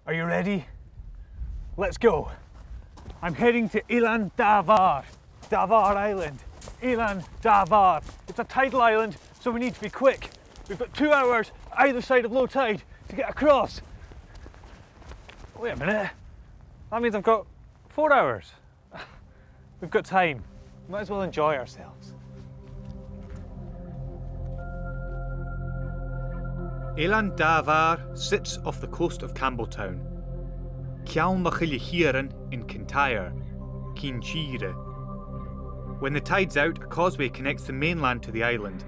Are you ready? Let's go. I'm heading to Davaar Island. Davaar. It's a tidal island, so we need to be quick. We've got 2 hours either side of low tide to get across. Wait a minute. That means I've got 4 hours. We've got time. Might as well enjoy ourselves. Davaar sits off the coast of Campbelltown. Calum MacLean in Kintyre, Kintyre. When the tide's out, a causeway connects the mainland to the island.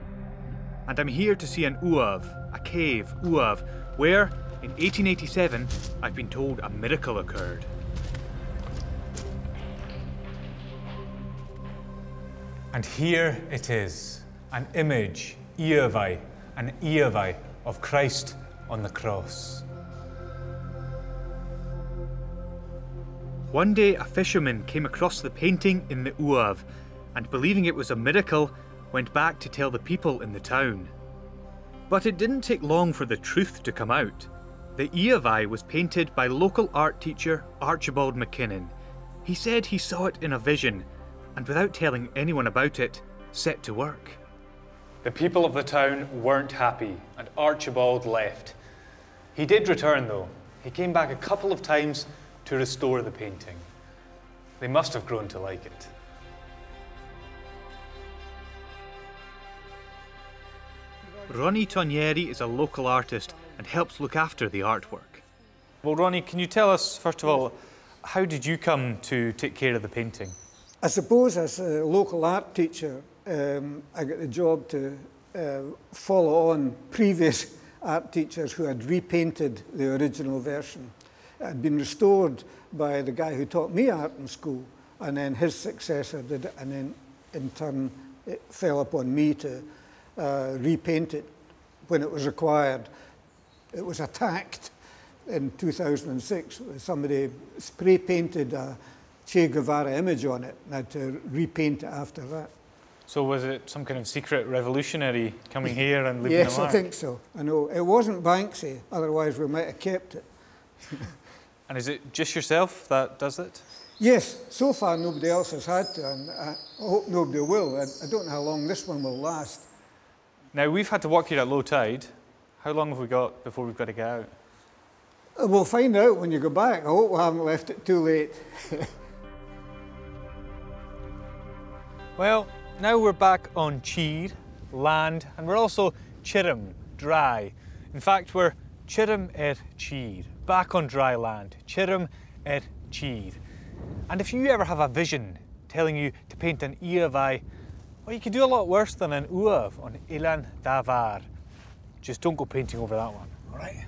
And I'm here to see an uav, a cave uav, where, in 1887, I've been told a miracle occurred. And here it is, an image, an Iavai of Christ on the cross. One day a fisherman came across the painting in the uav and, believing it was a miracle, went back to tell the people in the town. But it didn't take long for the truth to come out. The Iavai was painted by local art teacher Archibald McKinnon. He said he saw it in a vision and, without telling anyone about it, set to work. The people of the town weren't happy and Archibald left. He did return though. He came back a couple of times to restore the painting. They must have grown to like it. Ronnie Tonieri is a local artist and helps look after the artwork. Well, Ronnie, can you tell us, first of all, how did you come to take care of the painting? I suppose as a local art teacher, I got the job to follow on previous art teachers who had repainted the original version. It had been restored by the guy who taught me art in school, and then his successor did it, and then in turn it fell upon me to repaint it when it was required. It was attacked in 2006. Somebody spray painted a Che Guevara image on it and had to repaint it after that. So was it some kind of secret revolutionary coming here and leaving Yes, a mark? I think so. I know. It wasn't Banksy, otherwise we might have kept it. And is it just yourself that does it? Yes, so far nobody else has had to, and I hope nobody will. I don't know how long this one will last. Now, we've had to walk here at low tide. How long have we got before we've got to get out? We'll find out when you go back. I hope we haven't left it too late. Well, now we're back on Cheer, land, and we're also Chirim, dry. In fact, we're Chirim Cheer, back on dry land, Chirim Cheer. And if you ever have a vision telling you to paint an Iavai, well, you could do a lot worse than an uav on Davaar. Just don't go painting over that one, all right?